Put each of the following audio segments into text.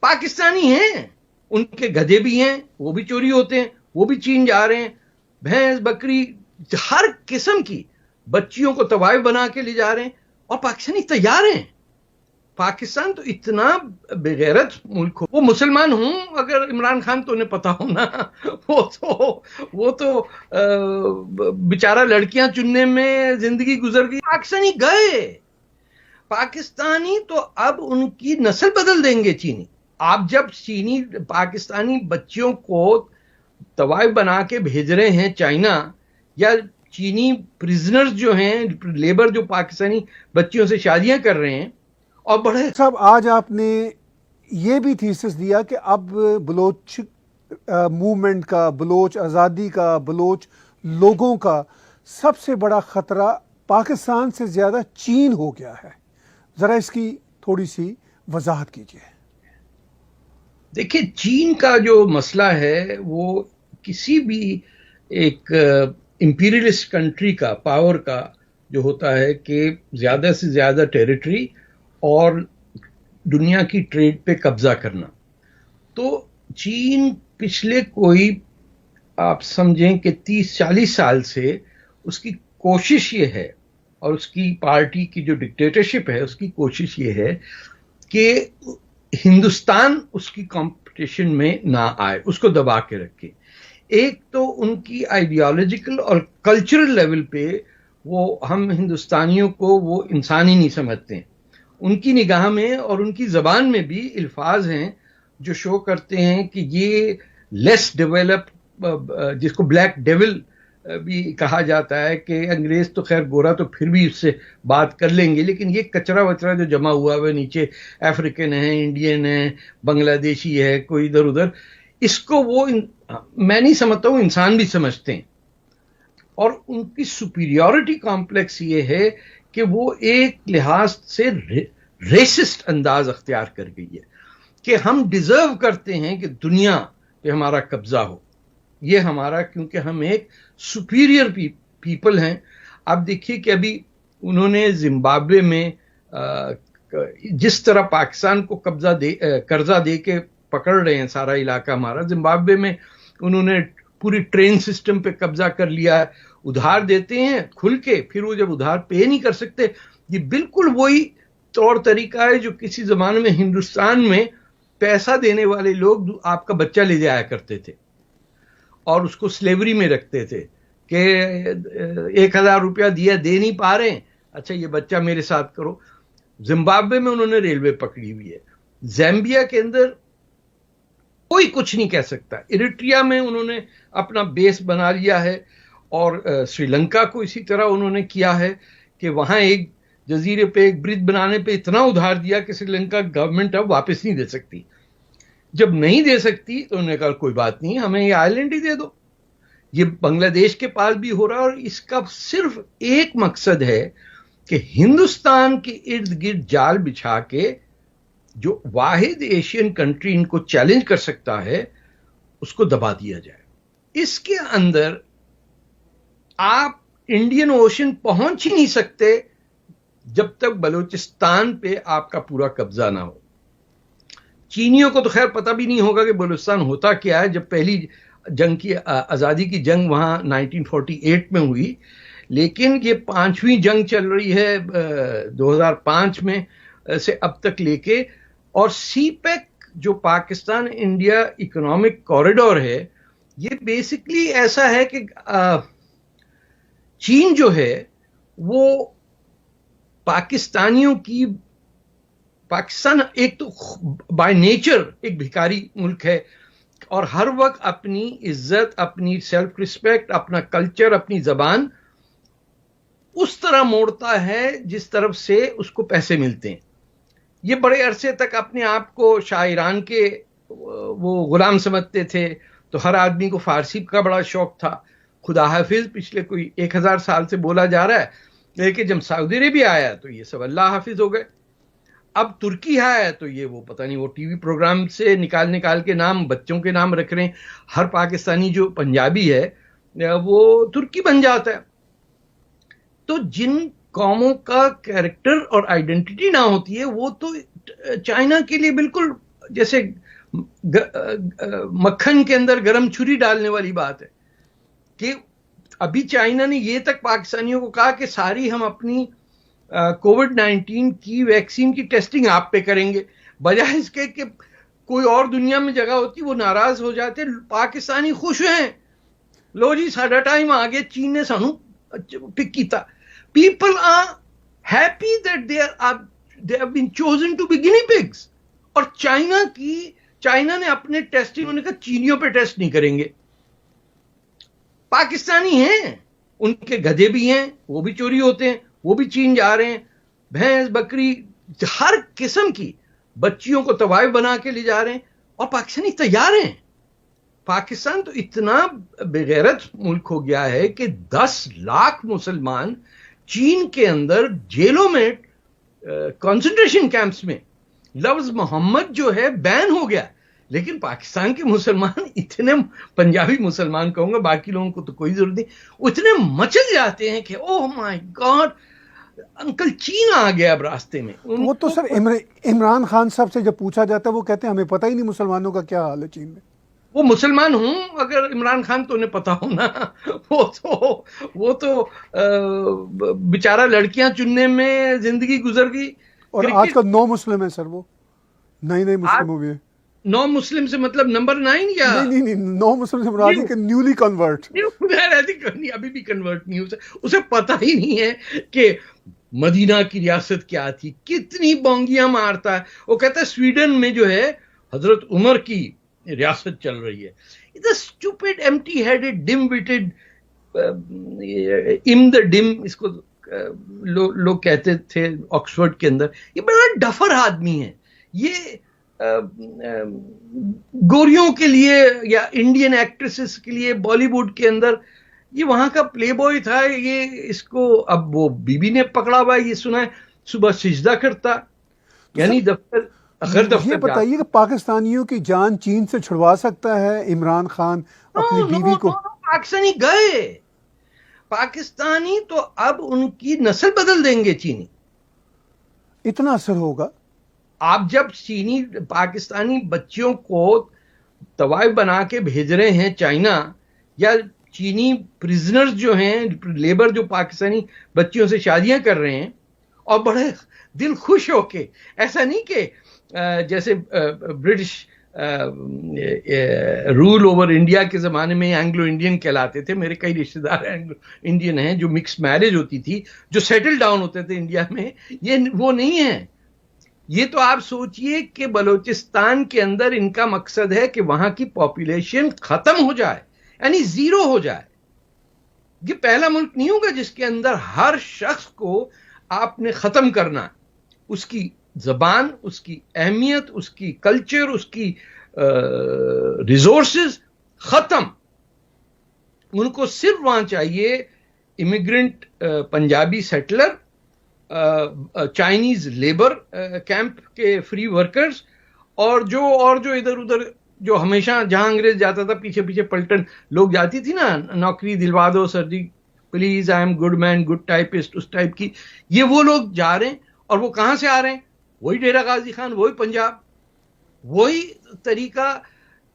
پاکستانی ہیں، ان کے گدھے بھی ہیں، وہ بھی چوری ہوتے ہیں، وہ بھی چین جا رہے ہیں، بھینس بکری ہر قسم کی بچیوں کو طوائف بنا کے لے جا رہے ہیں، اور پاکستانی تیار ہیں. پاکستان تو اتنا بغیرت ملک ہو. وہ مسلمان ہوں اگر عمران خان تو انہیں پتا ہونا، وہ تو بیچارہ لڑکیاں چننے میں زندگی گزر گئی. پاکستانی گئے، پاکستانی تو اب ان کی نسل بدل دیں گے چینی. آپ جب چینی پاکستانی بچیوں کو طوائف بنا کے بھیج رہے ہیں چائنا، یا چینی پریزنرز جو ہیں لیبر جو پاکستانی بچیوں سے شادیاں کر رہے ہیں اور بڑے. صاحب آج آپ نے یہ بھی تھیسس دیا کہ اب بلوچ موومنٹ کا، بلوچ آزادی کا، بلوچ لوگوں کا سب سے بڑا خطرہ پاکستان سے زیادہ چین ہو گیا ہے. ذرا اس کی تھوڑی سی وضاحت کیجیے. دیکھیں، چین کا جو مسئلہ ہے وہ کسی بھی ایک امپیریلسٹ کنٹری کا پاور کا جو ہوتا ہے کہ زیادہ سے زیادہ ٹیریٹری اور دنیا کی ٹریڈ پہ قبضہ کرنا. تو چین پچھلے کوئی آپ سمجھیں کہ 30-40 سال سے اس کی کوشش یہ ہے، اور اس کی پارٹی کی جو ڈکٹیٹرشپ ہے اس کی کوشش یہ ہے کہ ہندوستان اس کی کمپٹیشن میں نہ آئے، اس کو دبا کے رکھے. ایک تو ان کی آئیڈیالوجیکل اور کلچرل لیول پہ وہ ہم ہندوستانیوں کو وہ انسان ہی نہیں سمجھتے ہیں. ان کی نگاہ میں اور ان کی زبان میں بھی الفاظ ہیں جو شو کرتے ہیں کہ یہ لیس ڈیولپ، جس کو بلیک ڈیول بھی کہا جاتا ہے، کہ انگریز تو خیر گورا تو پھر بھی اس سے بات کر لیں گے، لیکن یہ کچرا وچرا جو جمع ہوا ہے نیچے، افریقن ہے، انڈین ہے، بنگلہ دیشی ہے، کوئی ادھر ادھر، اس کو وہ میں نہیں سمجھتا ہوں انسان بھی سمجھتے ہیں. اور ان کی سپیریورٹی کمپلیکس یہ ہے کہ وہ ایک لحاظ سے ریسسٹ انداز اختیار کر گئی ہے کہ ہم ڈیزرو کرتے ہیں کہ دنیا پہ ہمارا قبضہ ہو. یہ ہمارا، کیونکہ ہم ایک سپیریئر پیپل ہیں. آپ دیکھیے کہ ابھی انہوں نے زمبابوے میں جس طرح پاکستان کو قرضہ دے کے پکڑ رہے ہیں سارا علاقہ ہمارا، زمبابوے میں انہوں نے پوری ٹرین سسٹم پہ قبضہ کر لیا ہے. ادھار دیتے ہیں کھل کے، پھر وہ جب ادھار پے نہیں کر سکتے. یہ بالکل وہی طور طریقہ ہے جو کسی زمانے میں ہندوستان میں پیسہ دینے والے لوگ آپ کا بچہ لے جایا کرتے تھے اور اس کو سلیوری میں رکھتے تھے کہ 1000 روپیہ دیا، دے نہیں پا رہے ہیں، اچھا یہ بچہ میرے ساتھ کرو. زمبابوے میں انہوں نے ریلوے پکڑی ہوئی ہے. زیمبیا کے اندر کوئی کچھ نہیں کہہ سکتا. ایریٹریا میں انہوں نے اپنا بیس بنا لیا ہے، اور سری لنکا کو اسی طرح انہوں نے کیا ہے کہ وہاں ایک جزیرے پہ ایک برج بنانے پہ اتنا ادھار دیا کہ سری لنکا گورنمنٹ اب واپس نہیں دے سکتی. جب نہیں دے سکتی تو انہوں نے کہا کوئی بات نہیں، ہمیں یہ آئی لینڈ ہی دے دو. یہ بنگلہ دیش کے پاس بھی ہو رہا ہے، اور اس کا صرف ایک مقصد ہے کہ ہندوستان کے ارد گرد جال بچھا کے جو واحد ایشین کنٹری ان کو چیلنج کر سکتا ہے اس کو دبا دیا جائے. اس کے اندر آپ انڈین اوشن پہنچ ہی نہیں سکتے جب تک بلوچستان پہ آپ کا پورا قبضہ نہ ہو. چینیوں کو تو خیر پتہ بھی نہیں ہوگا کہ بلوچستان ہوتا کیا ہے. جب پہلی جنگ کی آزادی کی جنگ وہاں 1948 میں ہوئی، لیکن یہ 5ویں جنگ چل رہی ہے 2005 میں سے اب تک لے کے. اور سی پیک جو پاکستان انڈیا اکنامک کوریڈور ہے، یہ بیسکلی ایسا ہے کہ چین جو ہے وہ پاکستانیوں کی، پاکستان ایک تو بائی نیچر ایک بھکاری ملک ہے، اور ہر وقت اپنی عزت، اپنی سیلف ریسپیکٹ، اپنا کلچر، اپنی زبان اس طرح موڑتا ہے جس طرف سے اس کو پیسے ملتے ہیں. یہ بڑے عرصے تک اپنے آپ کو شاعران کے وہ غلام سمجھتے تھے، تو ہر آدمی کو فارسی کا بڑا شوق تھا. خدا حافظ پچھلے کوئی 1000 سال سے بولا جا رہا ہے، لیکن جب سعودی عربیہ آیا تو یہ سب اللہ حافظ ہو گئے. اب ترکی ہے تو یہ وہ پتہ نہیں وہ ٹی وی پروگرام سے نکال کے نام بچوں کے نام رکھ رہے ہیں. ہر پاکستانی جو پنجابی ہے وہ ترکی بن جاتا ہے. تو جن قوموں کا کیریکٹر اور آئیڈینٹی نہ ہوتی ہے وہ تو چائنا کے لیے بالکل جیسے مکھن کے اندر گرم چھری ڈالنے والی بات ہے کہ ابھی چائنا نے یہ تک پاکستانیوں کو کہا کہ ساری ہم اپنی کووڈ-19 کی ویکسین کی ٹیسٹنگ آپ پہ کریں گے، بجائے اس کے کہ کوئی اور دنیا میں جگہ ہوتی وہ ناراض ہو جاتے. پاکستانی خوش ہیں، لو جی ساڈا ٹائم آ گیا، چین نے سانو پک کیتا. People are happy that they have been chosen to be guinea pigs. اور چائنا نے اپنے ٹیسٹنگ، انہوں نے کہا چینیوں پہ ٹیسٹ نہیں کریں گے. پاکستانی ہیں، ان کے گدھے بھی ہیں، وہ بھی چوری ہوتے ہیں، وہ بھی چین جا رہے ہیں. بھینس بکری ہر قسم کی بچیوں کو طوائف بنا کے لے جا رہے ہیں، اور پاکستانی تیار ہیں. پاکستان تو اتنا بغیرت ملک ہو گیا ہے کہ 10 لاکھ مسلمان چین کے اندر جیلوں میں، کنسنٹریشن کیمپس میں. لفظ محمد جو ہے بین ہو گیا، لیکن پاکستان کے مسلمان اتنے، پنجابی مسلمان کہوں گا، باقی لوگوں کو تو کوئی ضرورت نہیں، اتنے مچل جاتے ہیں کہ اوہ مائی گاڈ انکل چین آ گیا اب راستے میں. وہ تو سر عمران خان صاحب سے جب پوچھا جاتا ہے وہ کہتے ہیں ہمیں پتہ ہی نہیں مسلمانوں کا کیا حال ہے چین میں. وہ مسلمان ہوں اگر عمران خان تو انہیں پتا ہونا، وہ تو بیچارہ لڑکیاں چننے میں زندگی گزر گئی. اور آج کل 9 مسلم ہیں سر، وہ نئے مسلم ہوئے ہیں. 9 مسلم سے مطلب نمبر 9 یا نہیں 9 مسلم سے مراد ہے کہ نیولی کنورٹ. ابھی بھی کنورٹ نہیں اسے پتہ ہی نہیں ہے کہ مدینہ کی ریاست کیا تھی، کتنی بونگیاں مارتا ہے. وہ کہتا ہے سویڈن میں جو ہے حضرت عمر کی ریاست چل رہی ہے. It's a stupid, empty-headed, dim-witted, the dim اس کو لوگ کہتے تھے آکسفورڈ کے اندر. یہ بڑا ڈفر آدمی ہے. یہ گوریوں کے لیے یا انڈین ایکٹریسز کے لیے بالی ووڈ کے اندر یہ وہاں کا پلے بوائے تھا. یہ اس کو اب وہ بی بی نے پکڑا ہوا ہے. یہ سنا ہے صبح سجدہ کرتا، یعنی دفتر یہ بتائیے کہ پاکستانیوں کی جان چین سے چھڑوا سکتا ہے عمران خان اپنی بیوی کو؟ پاکستانی گئے، پاکستانی تو اب ان کی نسل بدل دیں گے چینی. اتنا اثر ہوگا. آپ جب چینی پاکستانی بچیوں کو طوائف بنا کے بھیج رہے ہیں چائنا، یا چینی پریزنرز جو ہیں لیبر جو پاکستانی بچیوں سے شادیاں کر رہے ہیں، اور بڑے دل خوش ہو کے، ایسا نہیں کہ جیسے برٹش رول اوور انڈیا کے زمانے میں اینگلو انڈین کہلاتے تھے. میرے کئی رشتے دار اینگلو انڈین ہیں جو مکس میرج ہوتی تھی، جو سیٹل ڈاؤن ہوتے تھے انڈیا میں. یہ وہ نہیں ہے. یہ تو آپ سوچئے کہ بلوچستان کے اندر ان کا مقصد ہے کہ وہاں کی پاپولیشن ختم ہو جائے، یعنی زیرو ہو جائے. یہ پہلا ملک نہیں ہوگا جس کے اندر ہر شخص کو آپ نے ختم کرنا، اس کی زبان، اس کی اہمیت، اس کی کلچر، اس کی ریسورسز ختم. ان کو صرف وہاں چاہیے immigrant Punjabi settler, Chinese labour camp کے فری ورکرز، اور جو ادھر ادھر جو ہمیشہ جہاں انگریز جاتا تھا پیچھے پیچھے پلٹن لوگ جاتی تھی نا، نوکری دلوا دو sir ji please, I am good man, good typist, اس ٹائپ کی. یہ وہ لوگ جا رہے ہیں. اور وہ کہاں سے آ رہے ہیں؟ وہی ڈیرہ غازی خان، وہی پنجاب، وہی طریقہ.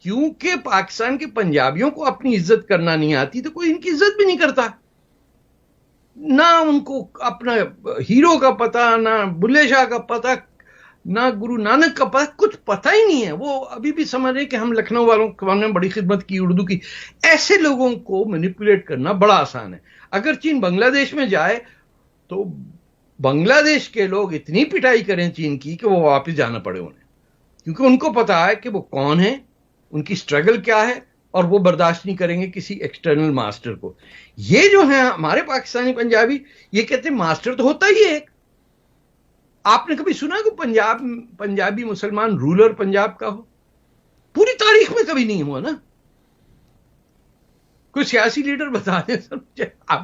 کیونکہ پاکستان کے پنجابیوں کو اپنی عزت کرنا نہیں آتی تو کوئی ان کی عزت بھی نہیں کرتا. نہ ان کو اپنا ہیرو کا پتہ، نہ بلے شاہ کا پتہ، نہ گرو نانک کا پتہ، کچھ پتہ ہی نہیں ہے. وہ ابھی بھی سمجھ رہے کہ ہم لکھنؤ والوں کو ہم نے بڑی خدمت کی اردو کی. ایسے لوگوں کو مینیپولیٹ کرنا بڑا آسان ہے. اگر چین بنگلہ دیش میں جائے تو بنگلہ دیش کے لوگ اتنی پٹائی کریں چین کی کہ وہ واپس جانا پڑے انہیں، کیونکہ ان کو پتا ہے کہ وہ کون ہیں، ان کی سٹرگل کیا ہے، اور وہ برداشت نہیں کریں گے کسی ایکسٹرنل ماسٹر کو. یہ جو ہیں ہمارے پاکستانی پنجابی، یہ کہتے ہیں ماسٹر تو ہوتا ہی ہے ایک. آپ نے کبھی سنا کہ پنجابی مسلمان رولر پنجاب کا ہو؟ پوری تاریخ میں کبھی نہیں ہوا نا. کوئی سیاسی لیڈر بتا دیں سر. آپ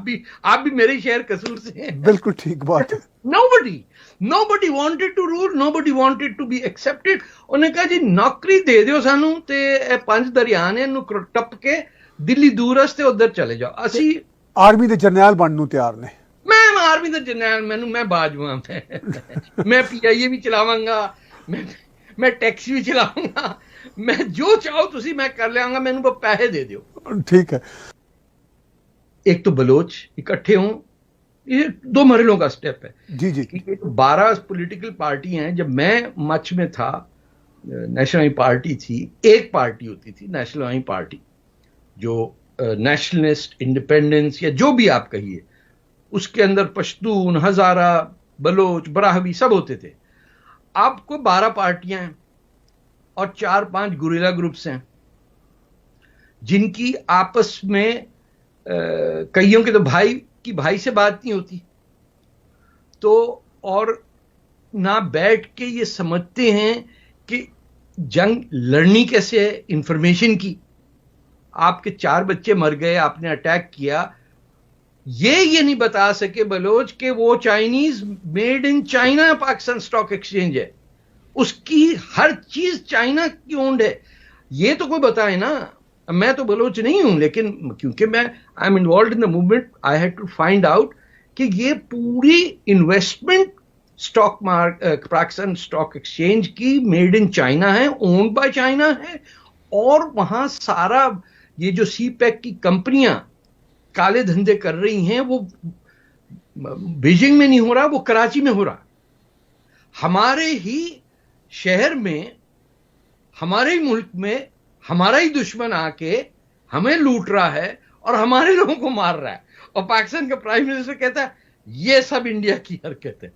بھی میرے شہر قصور سے ہیں. بالکل ٹھیک بات ہے. Nobody wanted to rule, nobody wanted to be accepted. انہوں نے کہا جی نوکری دے دیو سانو تے 5 دریا نے انہوں ٹپ کے دلی دور رستے ادھر چلے جاؤ. اسی آرمی دے جرنیل بننوں تیار نے. میں آرمی دے جرنیل میں باجواں میں PIA بھی چلاواں گا. میں ٹیکسی بھی چلاؤں گا, میں جو چاہو تسی میں کر لیا گا, میں ان کو پیسے دے دیو. ٹھیک ہے. ایک تو بلوچ اکٹھے ہوں, یہ 2 مرحلوں کا سٹیپ ہے. جی جی. 12 پولیٹیکل پارٹی ہیں. جب میں مچ میں تھا, نیشنل پارٹی تھی, ایک پارٹی ہوتی تھی نیشنل پارٹی, جو نیشنلسٹ, انڈیپینڈنس یا جو بھی آپ کہیے, اس کے اندر پشتون, ہزارہ, بلوچ, براہوی سب ہوتے تھے. آپ کو 12 پارٹیاں ہیں اور 4-5 گوریلا گروپس ہیں, جن کی آپس میں کئیوں کے تو بھائی کی بھائی سے بات نہیں ہوتی, تو اور نہ بیٹھ کے یہ سمجھتے ہیں کہ جنگ لڑنی کیسے ہے, انفارمیشن کی. آپ کے 4 بچے مر گئے, آپ نے اٹیک کیا, یہ نہیں بتا سکے بلوچ کہ وہ Chinese made in China Pakistan stock exchange ہے, اس کی ہر چیز چائنا کی اونڈ ہے. یہ تو کوئی بتائے نا. میں تو بلوچ نہیں ہوں, لیکن کیونکہ میں I am involved in the movement, I had to find out کہ یہ پوری انویسٹمنٹ پاکستان سٹاک ایکسچینج کی میڈ ان چائنا ہے, اونڈ بائی چائنا ہے, اور وہاں سارا یہ جو سی پیک کی کمپنیاں کالے دھندے کر رہی ہیں, وہ بیجنگ میں نہیں ہو رہا, وہ کراچی میں ہو رہا. ہمارے ہی شہر میں, ہمارے ہی ملک میں ہمارا ہی دشمن آ کے ہمیں لوٹ رہا ہے اور ہمارے لوگوں کو مار رہا ہے, اور پاکستان کا پرائم منسٹر کہتا ہے یہ سب انڈیا کی حرکت ہے.